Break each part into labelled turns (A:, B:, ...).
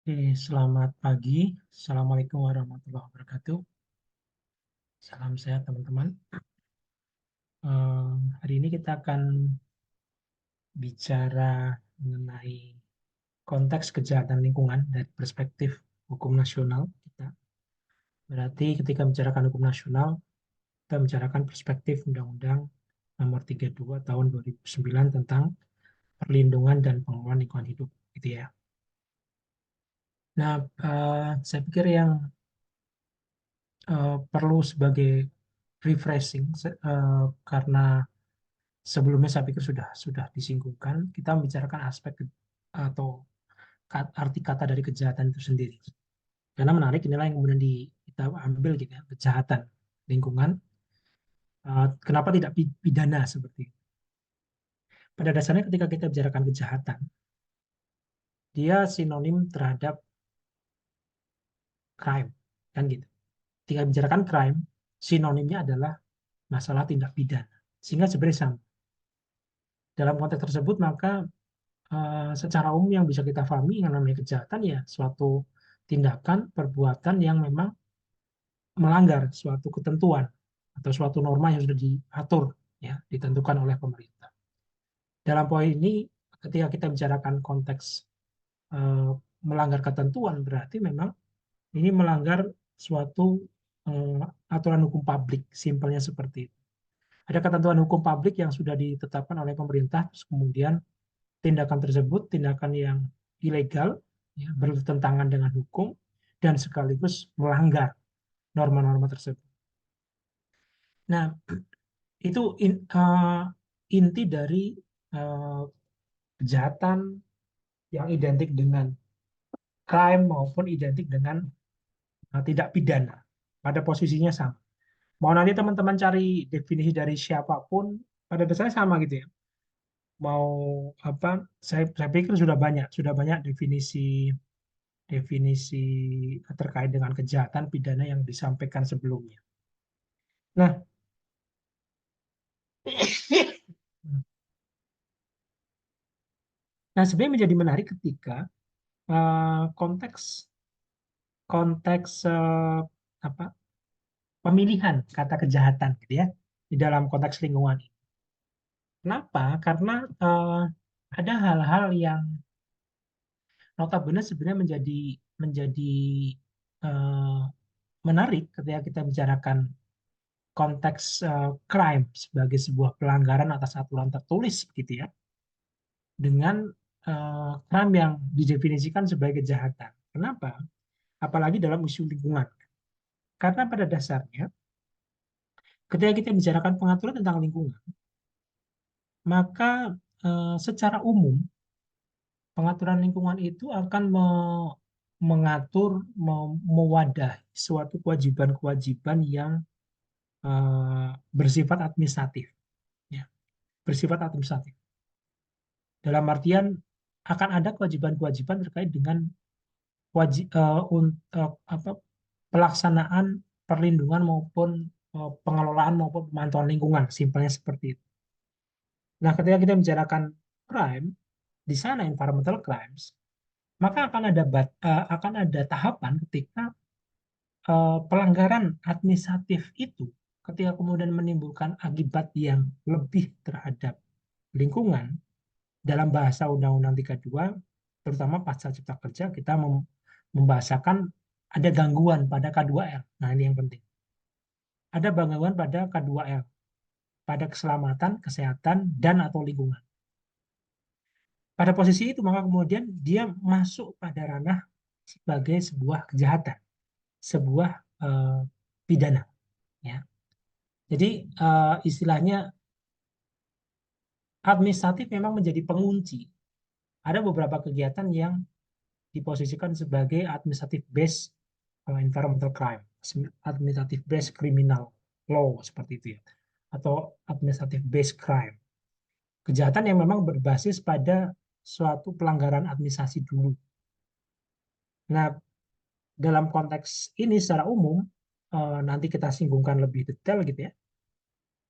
A: Selamat pagi. Assalamualaikum warahmatullahi wabarakatuh. Salam sehat teman-teman. Hari ini kita akan bicara mengenai konteks kejahatan lingkungan dari perspektif hukum nasional kita. Berarti ketika membicarakan hukum nasional, kita membicarakan perspektif Undang-Undang Nomor 32 Tahun 2009 tentang perlindungan dan pengelolaan lingkungan hidup, gitu ya. Nah, saya pikir yang perlu sebagai refreshing karena sebelumnya saya pikir sudah disinggungkan, kita membicarakan aspek atau arti kata dari kejahatan itu sendiri. Karena menarik, inilah yang kemudian kita ambil gitu ya, kejahatan lingkungan. Kenapa tidak pidana seperti itu? Pada dasarnya ketika kita bicarakan kejahatan, dia sinonim terhadap crime, kan gitu. Ketika bicarakan crime, sinonimnya adalah masalah tindak pidana. Sehingga sebenarnya sama. Dalam konteks tersebut, maka secara umum yang bisa kita pahami yang namanya kejahatan ya suatu tindakan perbuatan yang memang melanggar suatu ketentuan atau suatu norma yang sudah diatur ya ditentukan oleh pemerintah. Dalam poin ini ketika kita bicarakan konteks eh, melanggar ketentuan berarti memang ini melanggar suatu aturan hukum publik, simpelnya seperti itu. Ada ketentuan hukum publik yang sudah ditetapkan oleh pemerintah, terus kemudian tindakan tersebut tindakan yang ilegal, ya, bertentangan dengan hukum, dan sekaligus melanggar norma-norma tersebut. Nah, itu inti dari uh, kejahatan yang identik dengan crime maupun identik dengan tidak pidana. Pada posisinya sama. Mau nanti teman-teman cari definisi dari siapapun, pada dasarnya sama gitu ya. Mau apa? Saya pikir sudah banyak definisi definisi terkait dengan kejahatan pidana yang disampaikan sebelumnya. Nah, nah sebenarnya menjadi menarik ketika konteks konteks apa pemilihan kata kejahatan gitu ya di dalam konteks lingkungan. Kenapa? Karena ada hal-hal yang notabene sebenarnya menjadi eh, menarik ketika kita bicarakan konteks crime sebagai sebuah pelanggaran atas aturan tertulis gitu ya dengan crime yang didefinisikan sebagai kejahatan. Kenapa? Apalagi dalam isu lingkungan. Karena pada dasarnya ketika kita bicarakan pengaturan tentang lingkungan, maka secara umum pengaturan lingkungan itu akan mengatur, mewadahi suatu kewajiban-kewajiban yang bersifat administratif, ya, bersifat administratif. Dalam artian akan ada kewajiban-kewajiban terkait dengan apa, pelaksanaan perlindungan maupun pengelolaan maupun pemantauan lingkungan, simpelnya seperti itu. Nah, ketika kita bicarakan crime, di sana environmental crimes, maka akan ada tahapan ketika pelanggaran administratif itu ketika kemudian menimbulkan akibat yang lebih terhadap lingkungan dalam bahasa Undang-Undang 32 terutama pasal Cipta Kerja kita membahasakan ada gangguan pada K2L. Nah, ini yang penting. Ada gangguan pada K2L, pada keselamatan, kesehatan, dan atau lingkungan. Pada posisi itu maka kemudian dia masuk pada ranah sebagai sebuah kejahatan, sebuah uh, pidana. Ya. Jadi istilahnya administratif memang menjadi pengunci. Ada beberapa kegiatan yang diposisikan sebagai administrative based environmental crime, administrative based criminal law seperti itu ya, atau administrative based crime. Kejahatan yang memang berbasis pada suatu pelanggaran administrasi dulu. Nah, dalam konteks ini secara umum nanti kita singgungkan lebih detail gitu ya.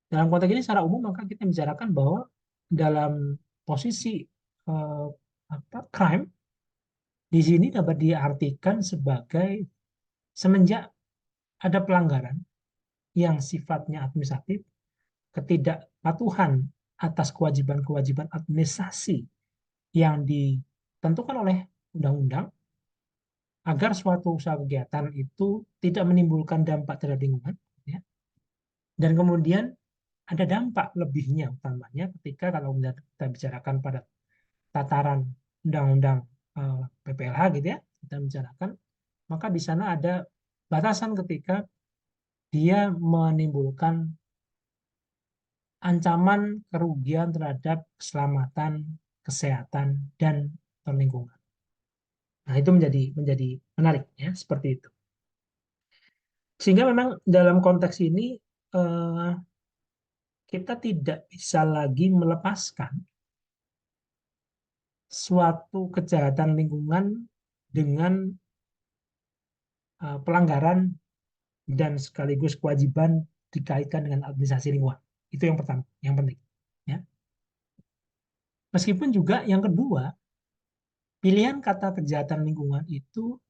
A: Dalam konteks ini secara umum maka kita bicarakan bahwa dalam posisi eh, crime Di sini dapat diartikan sebagai semenjak ada pelanggaran yang sifatnya administratif, ketidakpatuhan atas kewajiban-kewajiban administrasi yang ditentukan oleh undang-undang, agar suatu usaha kegiatan itu tidak menimbulkan dampak terhadap lingkungan, ya. Dan kemudian ada dampak lebihnya, utamanya ketika kalau kita bicarakan pada tataran undang-undang PPLH gitu ya, kita bicarakan, maka di sana ada batasan ketika dia menimbulkan ancaman kerugian terhadap keselamatan, kesehatan, dan lingkungan. Nah, itu menjadi menarik ya, seperti itu. Sehingga memang dalam konteks ini eh, kita tidak bisa lagi melepaskan suatu kejahatan lingkungan dengan pelanggaran dan sekaligus kewajiban dikaitkan dengan administrasi lingkungan. Itu yang pertama, yang penting. Ya. Meskipun juga yang kedua, pilihan kata kejahatan lingkungan itu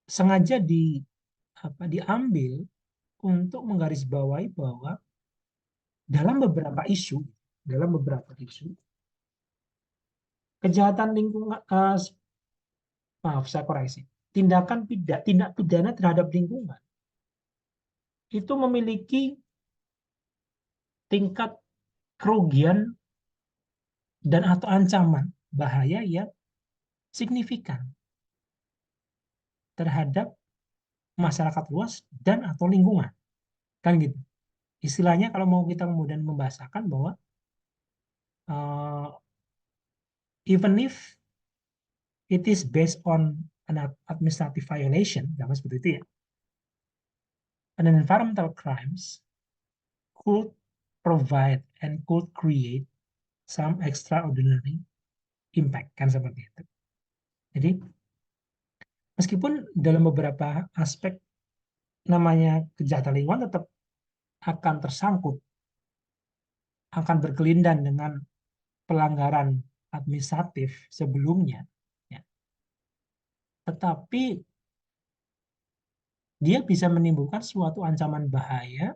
A: sengaja diambil untuk menggarisbawahi bahwa dalam beberapa isu, dalam beberapa isu, kejahatan lingkungan, maaf saya koreksi, tindak pidana terhadap lingkungan itu memiliki tingkat kerugian dan atau ancaman bahaya yang signifikan terhadap masyarakat luas dan atau lingkungan, kan gitu. Istilahnya kalau mau kita kemudian membahasakan bahwa uh, even if it is based on an administrative violation, seperti itu ya, an environmental crimes could provide and could create some extraordinary impact, kan seperti itu. Jadi meskipun dalam beberapa aspek namanya kejahatan lingkungan tetap akan tersangkut, akan berkelindan dengan pelanggaran administratif sebelumnya, ya. Tetapi dia bisa menimbulkan suatu ancaman bahaya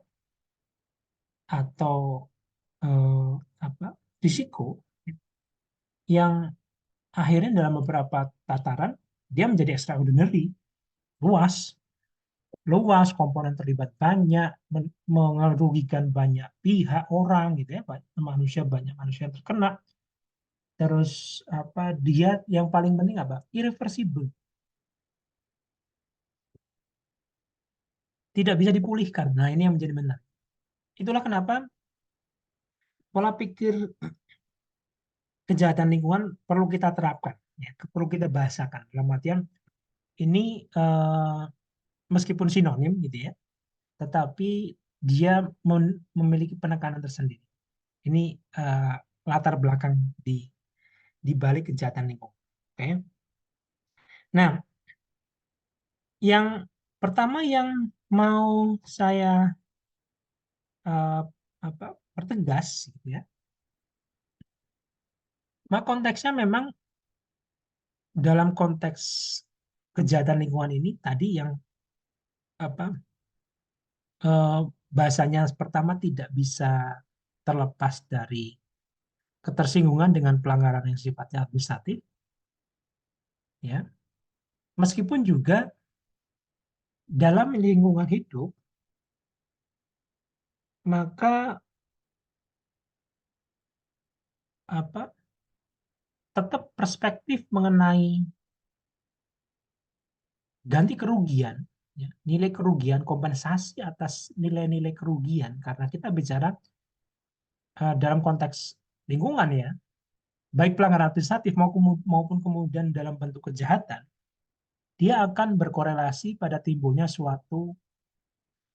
A: atau eh, apa risiko yang akhirnya dalam beberapa tataran dia menjadi extraordinary, luas, luas, komponen terlibat banyak, merugikan banyak pihak orang gitu ya, banyak manusia yang terkena. Terus dia yang paling penting apa? Irreversible, tidak bisa dipulihkan. Nah, ini yang menjadi benar. Itulah kenapa pola pikir kejahatan lingkungan perlu kita terapkan, ya, perlu kita bahasakan. Dalam artian ini meskipun sinonim gitu ya, tetapi dia memiliki penekanan tersendiri. Ini uh, latar belakang di balik kejahatan lingkungan. Oke. Nah, yang pertama yang mau saya uh, pertegas, gitu ya. Nah, konteksnya memang dalam konteks kejahatan lingkungan ini tadi yang apa eh, bahasanya pertama tidak bisa terlepas dari ketersinggungan dengan pelanggaran yang sifatnya administratif, ya. Meskipun juga dalam lingkungan hidup, maka apa tetap perspektif mengenai ganti kerugian, ya, nilai kerugian, kompensasi atas nilai-nilai kerugian, karena kita bicara dalam konteks lingkungan ya, baik pelanggaran administratif maupun kemudian dalam bentuk kejahatan, dia akan berkorelasi pada timbulnya suatu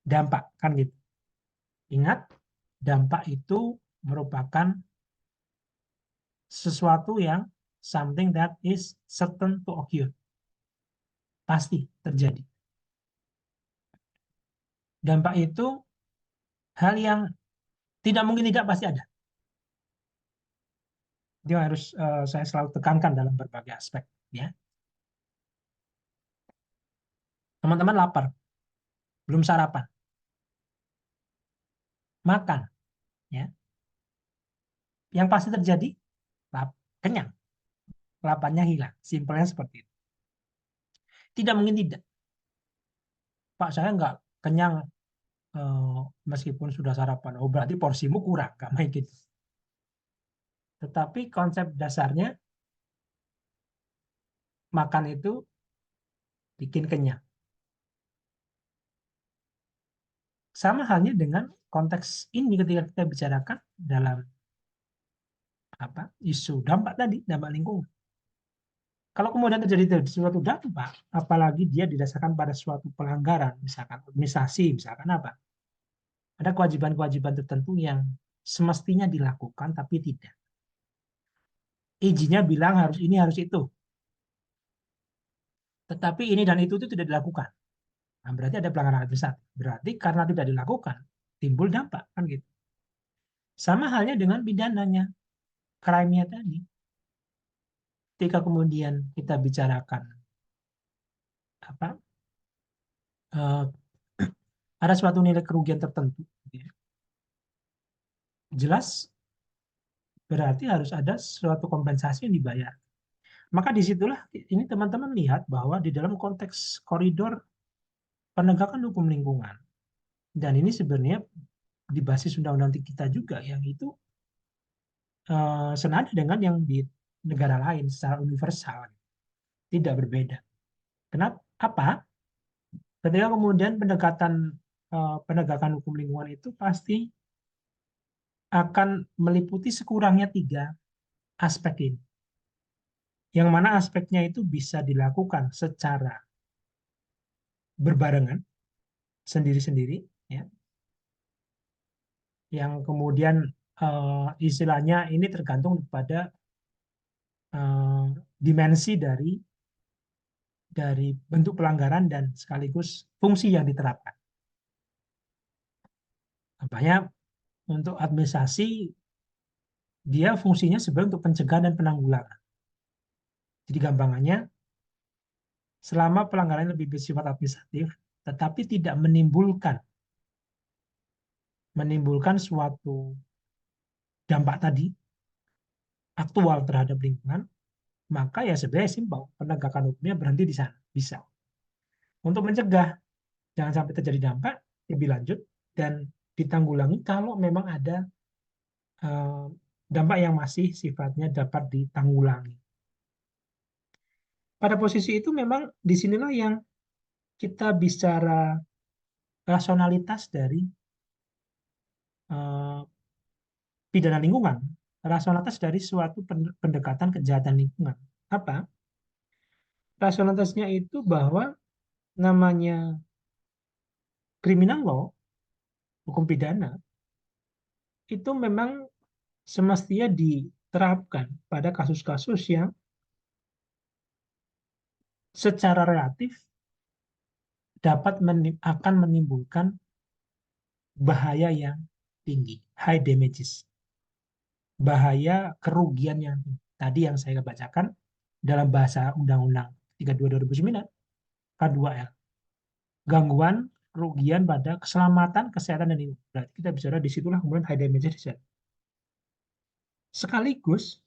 A: dampak, kan gitu. Ingat, dampak itu merupakan sesuatu yang something that is certain to occur, pasti terjadi. Dampak itu hal yang tidak mungkin tidak pasti ada. Itu yang harus saya selalu tekankan dalam berbagai aspek. Ya, teman-teman lapar, belum sarapan, makan, ya, yang pasti terjadi kenyang, laparnya hilang. Simpelnya seperti itu. Tidak mungkin tidak. Pak, saya nggak kenyang eh, meskipun sudah sarapan. Oh, berarti porsimu kurang, nggak main gitu. Tetapi konsep dasarnya makan itu bikin kenyang. Sama halnya dengan konteks ini ketika kita bicarakan dalam apa isu dampak tadi, dampak lingkungan. Kalau kemudian terjadi suatu dampak, apalagi dia didasarkan pada suatu pelanggaran, misalkan administrasi, misalkan apa, ada kewajiban-kewajiban tertentu yang semestinya dilakukan tapi tidak. Izinnya bilang harus ini, harus itu. Tetapi ini dan itu tidak dilakukan. Nah, berarti ada pelanggaran administratif. Berarti karena tidak dilakukan, timbul dampak. Kan gitu. Sama halnya dengan pidananya, crime-nya tadi. Ketika kemudian kita bicarakan apa eh, ada suatu nilai kerugian tertentu, gitu ya, jelas berarti harus ada suatu kompensasi yang dibayar. Maka disitulah ini teman-teman lihat bahwa di dalam konteks koridor penegakan hukum lingkungan, dan ini sebenarnya di basis undang-undang kita juga yang itu senada dengan yang di negara lain secara universal, tidak berbeda. Kenapa? Apa? Ketika kemudian penegakan hukum lingkungan itu pasti akan meliputi sekurangnya tiga aspek ini. Yang mana aspeknya itu bisa dilakukan secara berbarengan, sendiri-sendiri, ya. Yang kemudian istilahnya ini tergantung pada dimensi dari bentuk pelanggaran dan sekaligus fungsi yang diterapkan. Apanya untuk administrasi dia fungsinya sebenarnya untuk pencegahan dan penanggulangan. Jadi gampangannya selama pelanggaran lebih bersifat administratif tetapi tidak menimbulkan suatu dampak tadi aktual terhadap lingkungan, maka ya sebenarnya simpel, penegakan hukumnya berhenti di sana. Bisa. Untuk mencegah jangan sampai terjadi dampak lebih lanjut dan ditanggulangi kalau memang ada eh, dampak yang masih sifatnya dapat ditanggulangi. Pada posisi itu memang disinilah yang kita bicara rasionalitas dari eh, pidana lingkungan, rasionalitas dari suatu pendekatan kejahatan lingkungan. Apa? Rasionalitasnya itu bahwa namanya criminal law, hukum pidana, itu memang semestinya diterapkan pada kasus-kasus yang secara relatif akan menimbulkan bahaya yang tinggi, high damages, bahaya kerugian yang tinggi. Tadi yang saya bacakan dalam bahasa Undang-Undang 32 2009, K2L, gangguan kerugian pada keselamatan, kesehatan, dan lingkungan. Berarti kita bicara disitulah kemudian high damages di sana. Sekaligus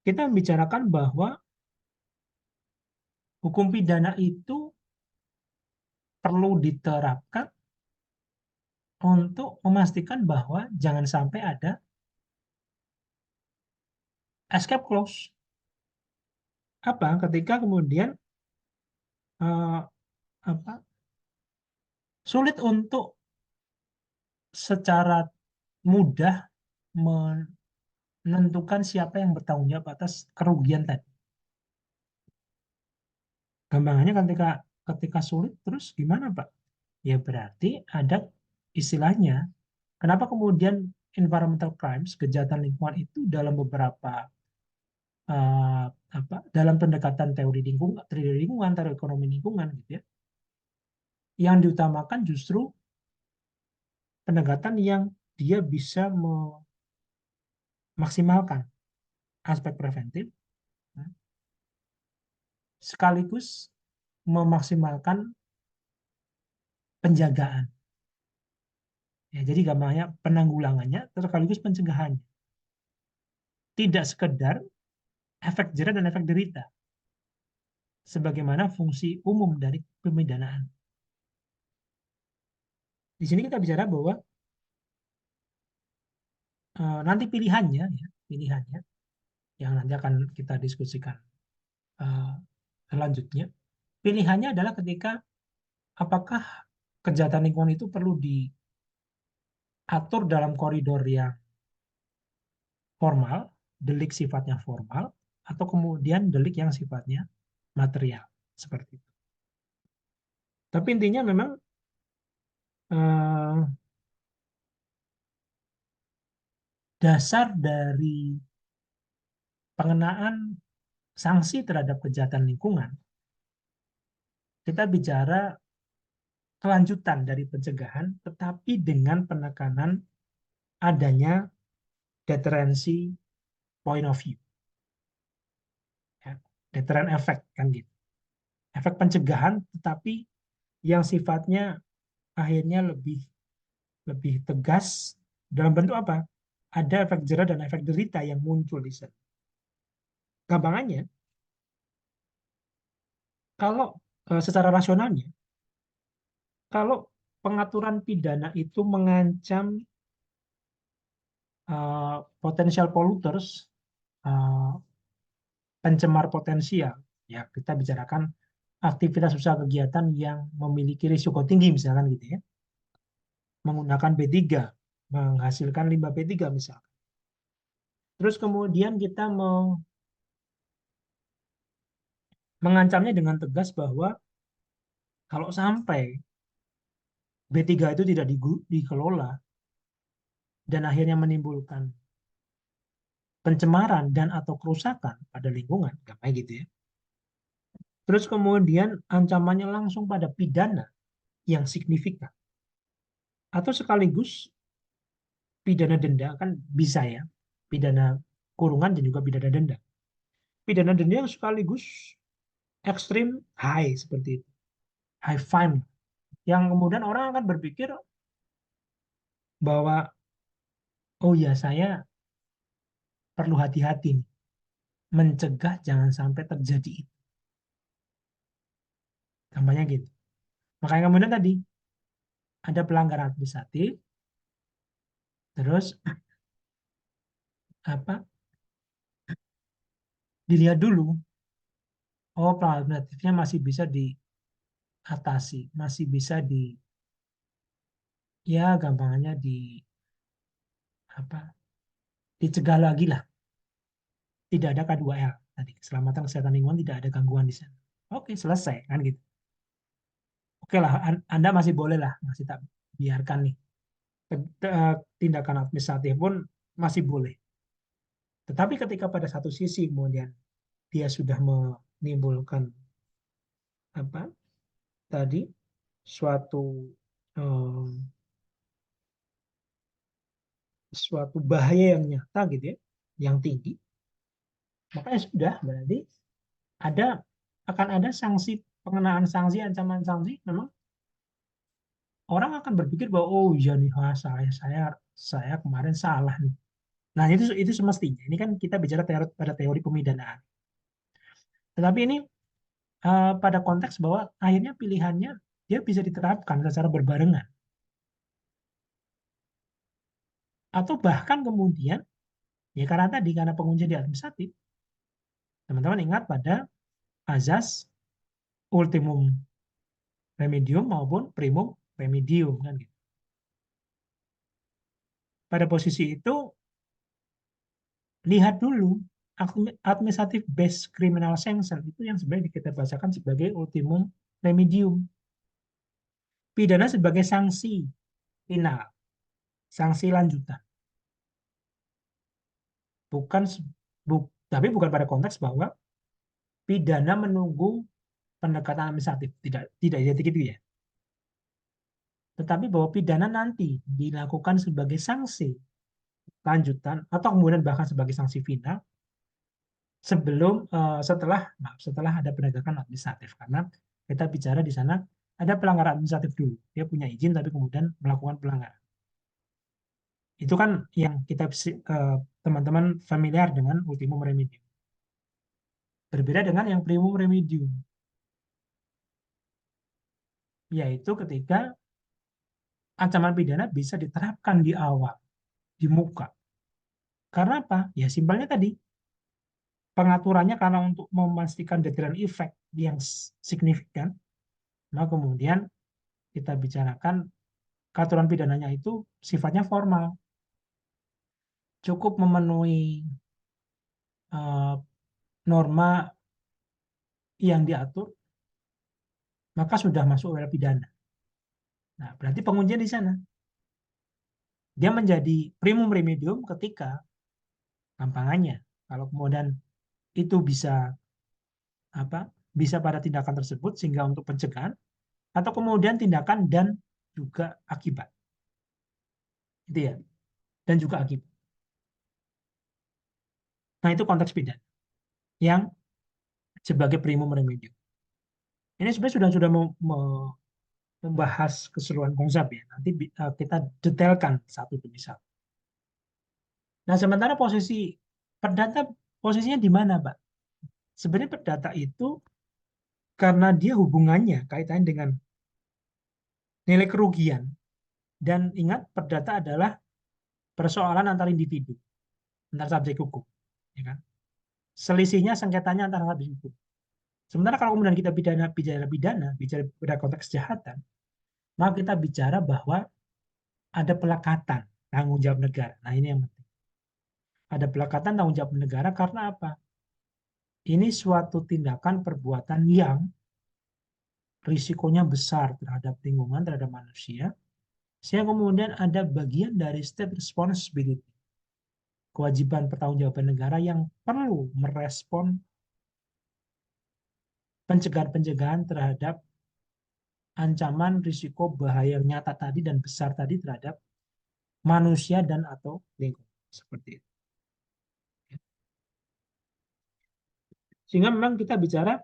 A: kita membicarakan bahwa hukum pidana itu perlu diterapkan untuk memastikan bahwa jangan sampai ada escape clause. Apa? Ketika kemudian eh, apa, sulit untuk secara mudah menentukan siapa yang bertanggung jawab atas kerugian tadi. Gampangannya ketika sulit terus gimana, Pak? Ya berarti ada istilahnya. Kenapa kemudian environmental crimes, kejahatan lingkungan itu dalam beberapa eh, dalam pendekatan teori lingkungan, teori ekonomi lingkungan gitu ya, yang diutamakan justru pendekatan yang dia bisa memaksimalkan aspek preventif, ya, sekaligus memaksimalkan penjagaan. Ya, jadi gampangnya penanggulangannya sekaligus pencegahannya. Tidak sekedar efek jerah dan efek derita, sebagaimana fungsi umum dari pemidanaan. Di sini kita bicara bahwa nanti pilihannya, ya, pilihannya yang nanti akan kita diskusikan uh, selanjutnya. Pilihannya adalah ketika apakah kejahatan lingkungan itu perlu diatur dalam koridor yang formal, delik sifatnya formal, atau kemudian delik yang sifatnya material, seperti itu. Tapi intinya memang eh, dasar dari pengenaan sanksi terhadap kejahatan lingkungan, kita bicara kelanjutan dari pencegahan, tetapi dengan penekanan adanya deterensi point of view, ya. Deterrent effect kan gitu. Efek pencegahan, tetapi yang sifatnya akhirnya lebih lebih tegas dalam bentuk apa? Ada efek jerah dan efek derita yang muncul di sana. Gampangannya, kalau secara rasionalnya, kalau pengaturan pidana itu mengancam potential polluters, uh, pencemar potensial, ya kita bicarakan aktivitas usaha kegiatan yang memiliki risiko tinggi misalkan gitu ya, menggunakan B3, menghasilkan limbah B3 misalkan. Terus kemudian kita mengancamnya dengan tegas bahwa kalau sampai B3 itu tidak dikelola dan akhirnya menimbulkan pencemaran dan atau kerusakan pada lingkungan, kayak gitu ya. Terus kemudian ancamannya langsung pada pidana yang signifikan. Atau sekaligus pidana denda kan bisa ya, pidana kurungan dan juga pidana denda. Pidana denda yang sekaligus ekstrim high seperti itu, high fine, yang kemudian orang akan berpikir bahwa oh ya saya perlu hati-hati nih, mencegah jangan sampai terjadi itu. Gampangnya gitu. Makanya kemudian tadi ada pelanggaran administratif, terus apa? Dilihat dulu, oh pelanggaran administratifnya masih bisa diatasi, masih bisa ya gampangannya apa? Dicegah lagi lah. Tidak ada K2L tadi, keselamatan kesehatan lingkungan, tidak ada gangguan di sana. Oke, selesai kan gitu. Oke lah, Anda masih boleh lah, masih tak biarkan nih. Tindakan administratif pun masih boleh. Tetapi ketika pada satu sisi kemudian dia sudah menimbulkan apa tadi suatu eh, suatu bahaya yang nyata gitu ya, yang tinggi, makanya sudah berarti ada akan ada sanksi, pengenaan sanksi, ancaman sanksi. Memang orang akan berpikir bahwa oh iya nih, saya kemarin salah nih. Nah itu semestinya. Ini kan kita bicara pada teori pemidanaan. Tetapi ini pada konteks bahwa akhirnya pilihannya dia bisa diterapkan secara berbarengan. Atau bahkan kemudian, ya karena tadi, karena penguncian di administratif, teman-teman ingat pada azas ultimum remedium maupun primum remedium kan gitu. Pada posisi itu lihat dulu administrative based criminal sanction itu yang sebenarnya kita bahasakan sebagai ultimum remedium. Pidana sebagai sanksi final, sanksi lanjutan. Bukan tapi bukan pada konteks bahwa pidana menunggu pendekatan administratif, tidak identik itu ya. tetapi bahwa pidana nanti dilakukan sebagai sanksi lanjutan atau kemudian bahkan sebagai sanksi final setelah ada penegakan administratif, karena kita bicara di sana ada pelanggaran administratif dulu, dia punya izin tapi kemudian melakukan pelanggaran. Itu kan yang kita teman-teman familiar dengan ultimum remedium. Berbeda dengan yang primum remedium, yaitu ketika ancaman pidana bisa diterapkan di awal, di muka. Karena apa? Ya simpelnya tadi, pengaturannya karena untuk memastikan deterrent effect yang signifikan, maka kemudian kita bicarakan aturan pidananya itu sifatnya formal, cukup memenuhi norma yang diatur, maka sudah masuk wilayah pidana. Nah, berarti penguncian di sana. Dia menjadi primum remedium ketika gampangannya. Kalau kemudian itu bisa pada tindakan tersebut sehingga untuk pencegahan, atau kemudian tindakan dan juga akibat. Itu ya. Dan juga akibat. Nah, itu konteks pidana yang sebagai primum remedium. Ini sebenarnya sudah membahas keseluruhan konsep ya. Nanti kita detailkan satu demi satu. Nah, sementara perdata posisinya di mana, Pak? Sebenarnya perdata itu karena dia hubungannya kaitannya dengan nilai kerugian. Dan ingat, perdata adalah persoalan antar individu, antar subjek hukum. Ya kan? Selisihnya, sengketanya antara subjek hukum. Sementara kalau kemudian kita bicara pada konteks kejahatan, maka kita bicara bahwa ada pelekatan tanggung jawab negara. Nah, ini yang penting. Ada pelekatan tanggung jawab negara karena apa? Ini suatu tindakan perbuatan yang risikonya besar terhadap lingkungan, terhadap manusia, sehingga kemudian ada bagian dari state responsibility, kewajiban pertanggungjawaban negara yang perlu merespon pencegahan-pencegahan terhadap ancaman risiko bahaya yang nyata tadi dan besar tadi terhadap manusia dan atau lingkungan. Seperti itu. Sehingga memang kita bicara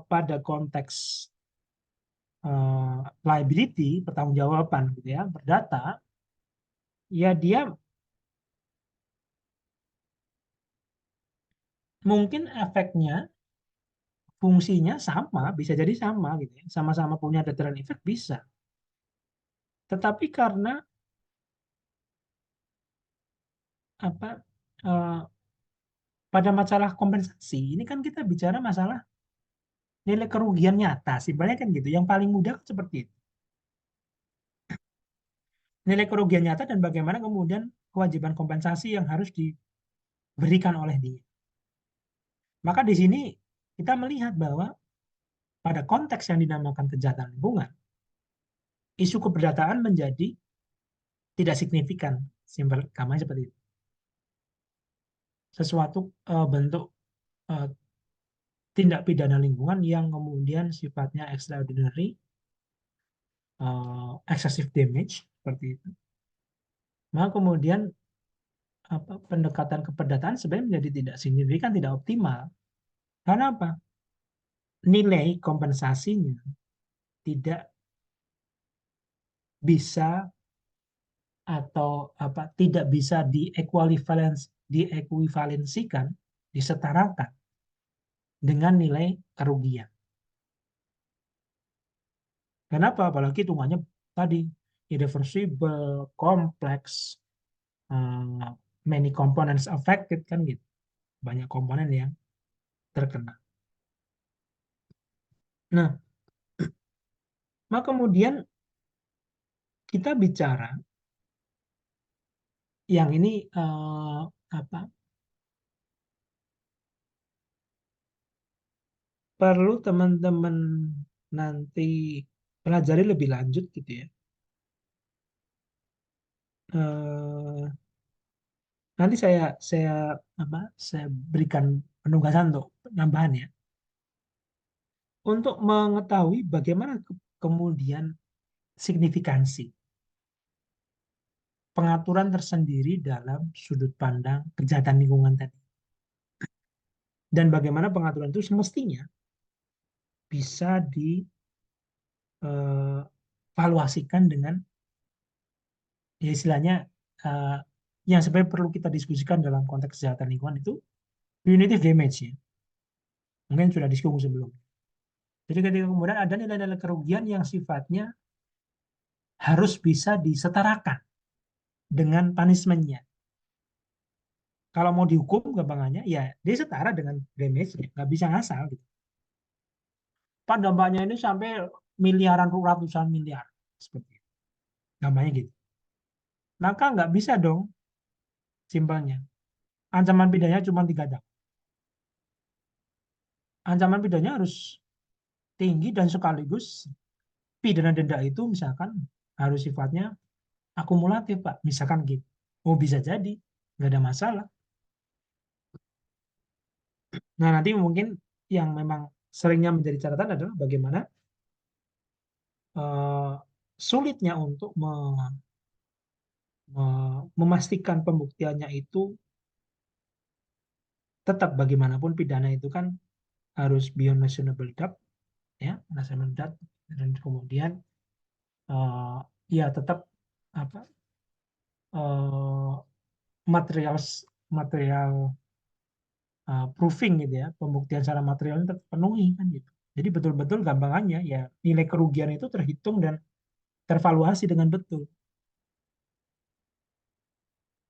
A: pada konteks liability, pertanggungjawaban gitu ya, perdata, ya dia mungkin efeknya, fungsinya sama, bisa jadi sama gitu ya, sama-sama punya deterrent effect bisa. Tetapi karena apa eh, pada masalah kompensasi ini kan kita bicara masalah nilai kerugian nyata, simpelnya kan gitu. Yang paling mudah kan seperti itu. Nilai kerugian nyata dan bagaimana kemudian kewajiban kompensasi yang harus diberikan oleh dia. Maka di sini kita melihat bahwa pada konteks yang dinamakan kejahatan lingkungan, isu keperdataan menjadi tidak signifikan. Simpel, gampang seperti itu. Sesuatu bentuk uh, tindak pidana lingkungan yang kemudian sifatnya extraordinary, excessive damage, seperti itu. Maka kemudian pendekatan keperdataan sebenarnya menjadi tidak signifikan, tidak optimal. Karena apa? Nilai kompensasinya tidak bisa atau tidak bisa diekuivalensikan, disetarakan dengan nilai kerugian. Kenapa? Apalagi hitungannya tadi irreversible, kompleks, many components affected kan gitu. Banyak komponen yang terkena. Nah, maka kemudian kita bicara yang ini apa? Perlu teman-teman nanti pelajari lebih lanjut gitu ya. Nanti saya berikan penugasan untuk penambahan ya. Untuk mengetahui bagaimana kemudian signifikansi. Pengaturan tersendiri dalam sudut pandang kejahatan lingkungan tadi. Dan bagaimana pengaturan itu semestinya bisa dievaluasikan dengan ya istilahnya yang sebenarnya perlu kita diskusikan dalam konteks kejahatan lingkungan itu punitive damage ya. Mungkin sudah disinggung sebelum. Jadi ketika kemudian ada nilai-nilai kerugian yang sifatnya harus bisa disetarakan dengan punishment-nya. Kalau mau dihukum gampangannya, ya dia setara dengan damage-nya. Nggak bisa ngasal. Gitu. Pak dampaknya ini sampai miliaran, ratusan miliar. Seperti itu. Gampangnya gitu. Maka nggak bisa dong simpelnya. Ancaman pidananya cuma 3 tahun. Ancaman pidananya harus tinggi dan sekaligus pidana denda itu misalkan harus sifatnya akumulatif, Pak. Misalkan gitu. Oh, bisa jadi. Nggak ada masalah. Nah, nanti mungkin yang memang seringnya menjadi catatan adalah bagaimana uh, sulitnya untuk memastikan pembuktiannya itu tetap bagaimanapun pidana itu kan harus beyond reasonable doubt, ya, reasonable doubt, dan kemudian uh, ya tetap apa uh, material material proving gitu ya, pembuktian secara materialnya terpenuhi kan gitu. Jadi betul-betul gampangannya ya nilai kerugian itu terhitung dan tervaluasi dengan betul,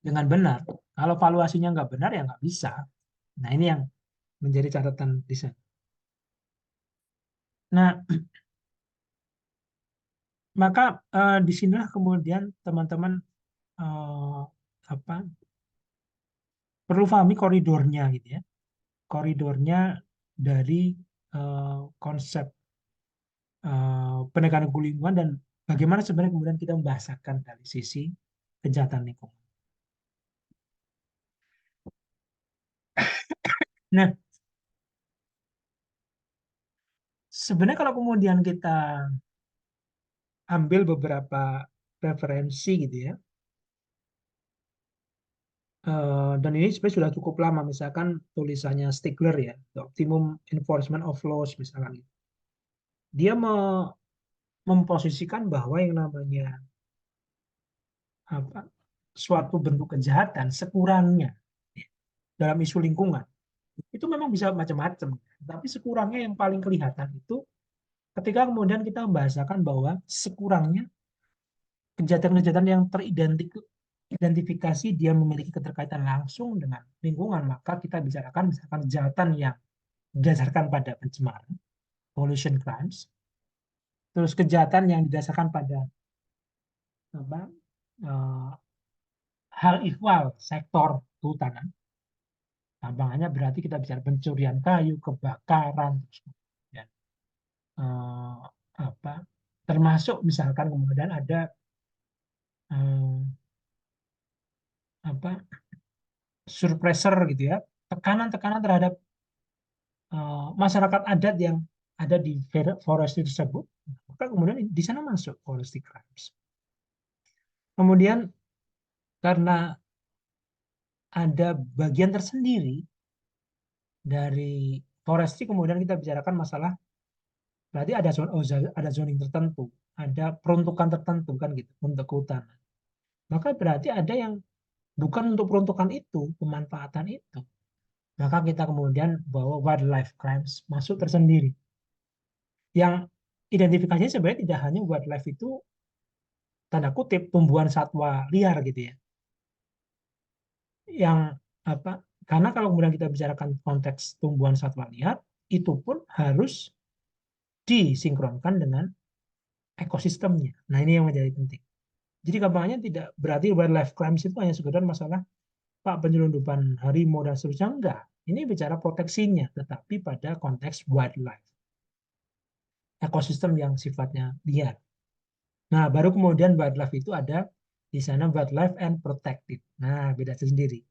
A: dengan benar. Kalau valuasinya nggak benar ya nggak bisa. Nah ini yang menjadi catatan di sana. Nah maka disinilah kemudian teman-teman eh, apa perlu pahami koridornya gitu ya, koridornya dari konsep penegakan hukum lingkungan dan bagaimana sebenarnya kemudian kita membahasakan dari sisi kejahatan lingkungan. Nah, sebenarnya kalau kemudian kita ambil beberapa referensi gitu ya, dan ini sebenarnya sudah cukup lama, misalkan tulisannya Stigler ya, The Optimum Enforcement of Laws misalkan. Dia memposisikan bahwa yang namanya apa suatu bentuk kejahatan sekurangnya ya, dalam isu lingkungan itu memang bisa macam-macam, tapi sekurangnya yang paling kelihatan itu ketika kemudian kita membahasakan bahwa sekurangnya kejahatan-kejahatan yang teridentifikasi dia memiliki keterkaitan langsung dengan lingkungan, maka kita bicarakan misalkan kejahatan yang didasarkan pada pencemaran, pollution crimes, terus kejahatan yang didasarkan pada apa, eh, hal ihwal sektor kehutanan. Tambangannya berarti kita bicara pencurian kayu, kebakaran, terus kemudian eh, apa, termasuk misalkan kemudian ada eh, apa surpressor gitu ya, tekanan-tekanan terhadap masyarakat adat yang ada di forestry tersebut, maka kemudian di sana masuk forestry crimes. Kemudian karena ada bagian tersendiri dari forestry, kemudian kita bicarakan masalah berarti ada ada zoning tertentu, ada peruntukan tertentu kan gitu untuk kehutanan. Maka berarti ada yang bukan untuk peruntukan itu, pemanfaatan itu. Maka kita kemudian bawa wildlife crimes masuk tersendiri. Yang identifikasinya sebenarnya tidak hanya wildlife itu tanda kutip tumbuhan satwa liar gitu ya. Yang apa? Karena kalau kemudian kita bicarakan konteks tumbuhan satwa liar, itu pun harus disinkronkan dengan ekosistemnya. Nah, ini yang menjadi penting. Jadi gampangnya tidak berarti wildlife crimes itu hanya sekedar masalah Pak penyelundupan harimau dan seterusnya, enggak. Ini bicara proteksinya, tetapi pada konteks wildlife, ekosistem yang sifatnya liar. Nah, baru kemudian wildlife itu ada di sana wildlife and protected. Nah, beda sendiri.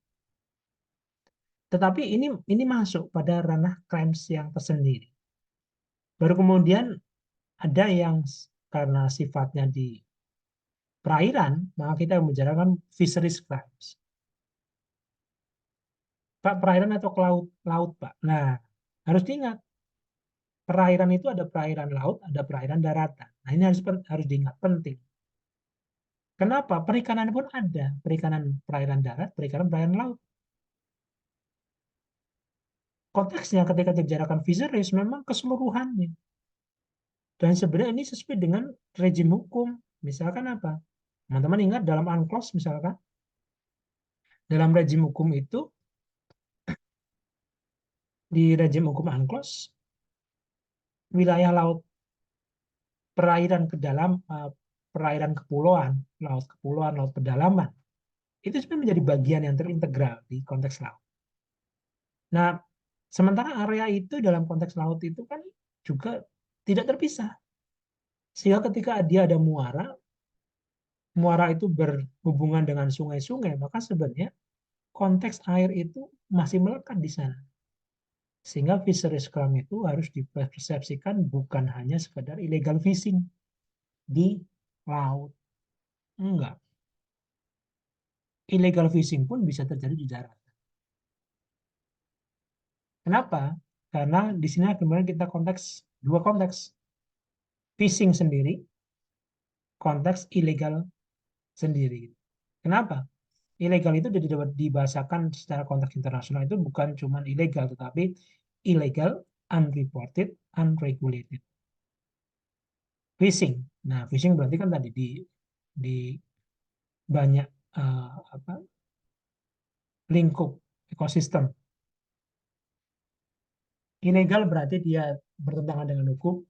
A: Tetapi ini masuk pada ranah crimes yang tersendiri. Baru kemudian Ada yang karena sifatnya di perairan, maka kita membicarakan fisheries crimes. Pak, perairan atau ke laut? Laut, Pak. Nah, harus diingat, perairan itu ada perairan laut, ada perairan daratan. Nah, ini harus diingat, penting. Kenapa? Perikanan pun ada. Perikanan perairan darat, perikanan perairan laut. Konteksnya ketika dibicarakan fisheries memang keseluruhannya. Dan sebenarnya ini sesuai dengan rejim hukum. Misalkan apa? Teman-teman ingat dalam UNCLOS misalkan, dalam rejim hukum itu, di rejim hukum UNCLOS, wilayah laut perairan ke dalam, perairan kepulauan, laut pedalaman, itu sebenarnya menjadi bagian yang terintegral di konteks laut. Nah, sementara area itu dalam konteks laut itu kan juga tidak terpisah. Sehingga ketika dia ada muara, muara itu berhubungan dengan sungai-sungai, maka sebenarnya konteks air itu masih melekat di sana. Sehingga fisheries crime itu harus dipersepsikan bukan hanya sekedar illegal fishing di laut. Enggak. Illegal fishing pun bisa terjadi di darat. Kenapa? Karena di sini kemudian kita dua konteks. Fishing sendiri, konteks ilegal sendiri. Kenapa? Ilegal itu dibahasakan secara konteks internasional itu bukan cuma ilegal, tetapi illegal, unreported, unregulated. Fishing. Nah, fishing berarti kan tadi di banyak apa, lingkup ekosistem. Ilegal berarti dia bertentangan dengan hukum.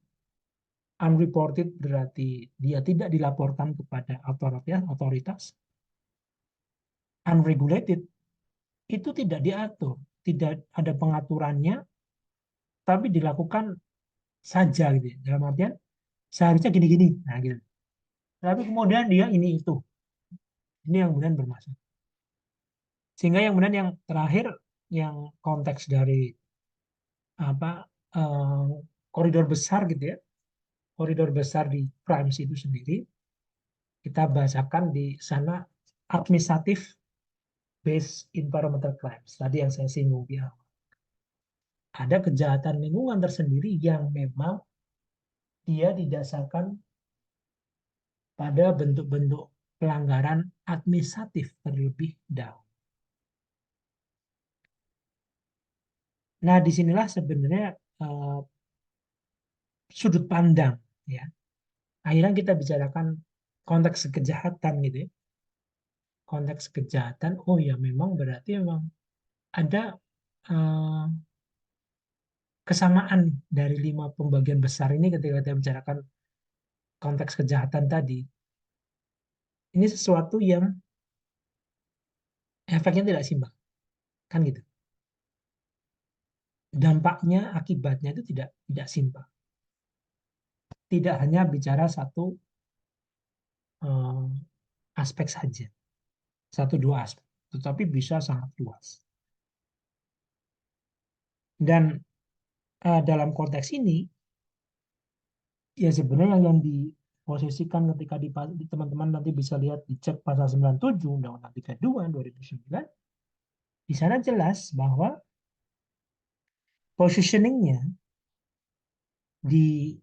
A: Unreported berarti dia tidak dilaporkan kepada otoritas. Unregulated itu tidak diatur, tidak ada pengaturannya, tapi dilakukan saja gitu ya. Dalam artian seharusnya gini-gini, nah gitu. Tapi kemudian dia ini itu, ini yang kemudian bermasalah. Sehingga yang kemudian yang terakhir, yang konteks dari apa, eh, koridor besar gitu ya, koridor besar di crimes itu sendiri, kita bahasakan di sana administrative based environmental crimes. Tadi yang saya singgung ya, ada kejahatan lingkungan tersendiri yang memang dia didasarkan pada bentuk-bentuk pelanggaran administratif terlebih dahulu. Nah, disinilah sebenarnya sudut pandang, ya. Akhirnya kita bicarakan konteks kejahatan gitu ya. Konteks kejahatan, oh ya memang berarti memang ada eh, kesamaan dari 5 pembagian besar ini ketika kita bicarakan konteks kejahatan tadi. Ini sesuatu yang efeknya tidak simbang, kan gitu. Dampaknya, akibatnya itu tidak simpel. Tidak hanya bicara satu eh, aspek saja, satu dua aspek, tetapi bisa sangat luas. Dan dalam konteks ini, ya sebenarnya yang diposisikan ketika di teman-teman nanti bisa lihat dicek pasal 97 Undang-Undang 32 2009, di sana jelas bahwa positioningnya di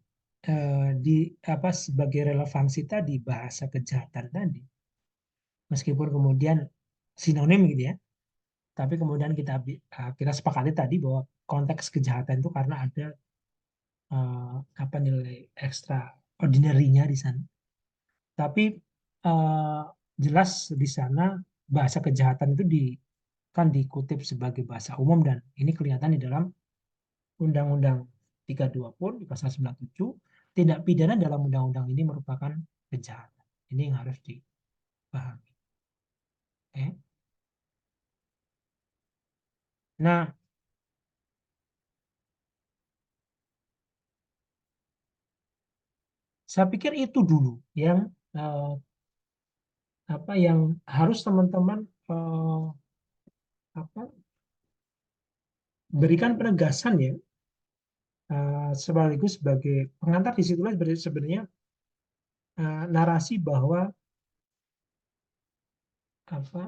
A: di apa sebagai relevansi tadi bahasa kejahatan tadi, meskipun kemudian sinonim gitu ya, tapi kemudian kita sepakati tadi bahwa konteks kejahatan itu karena ada apa nilai extraordinary-nya di sana. Tapi eh, jelas di sana bahasa kejahatan itu kan dikutip sebagai bahasa umum, dan ini kelihatan di dalam Undang-Undang 32 pun di pasal 97, tindak pidana dalam undang-undang ini merupakan kejahatan. Ini yang harus dipahami. Eh? Nah, saya pikir itu dulu yang eh, apa yang harus teman-teman apa berikan penegasan ya sekaligus sebagai pengantar disitulah sebenarnya narasi bahwa apa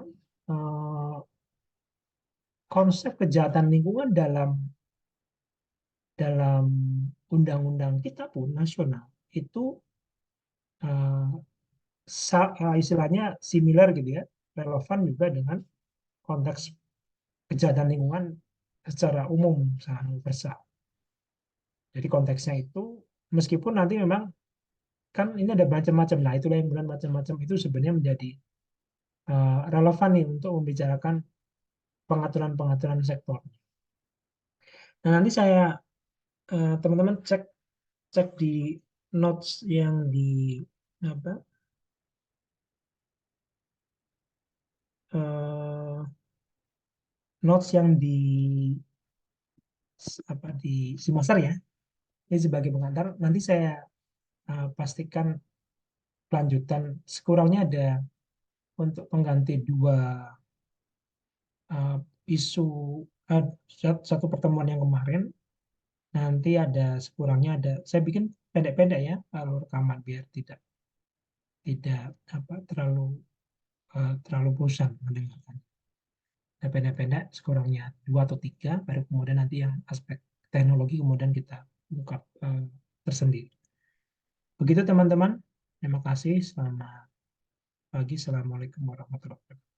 A: konsep kejahatan lingkungan dalam dalam undang-undang kita pun nasional itu istilahnya similar gitu ya, relevan juga dengan konteks kejahatan lingkungan secara umum, secara universal. Jadi konteksnya itu meskipun nanti memang kan ini ada macam-macam, nah itulah yang bukan macam-macam itu sebenarnya menjadi relevan nih untuk membicarakan pengaturan-pengaturan sektor. Nah nanti saya teman-teman cek cek di notes yang di apa notes yang di di semester ya. Ini sebagai pengantar nanti saya pastikan kelanjutan sekurangnya ada untuk pengganti dua isu satu pertemuan yang kemarin nanti ada sekurangnya ada saya bikin pendek-pendek ya kalau rekaman biar tidak tidak terlalu bosan mendengarkan. Ada pendek-pendek sekurangnya dua atau tiga baru kemudian nanti yang aspek teknologi kemudian kita buka tersendiri. Begitu teman-teman. Terima kasih. Selamat pagi. Assalamualaikum warahmatullahi wabarakatuh.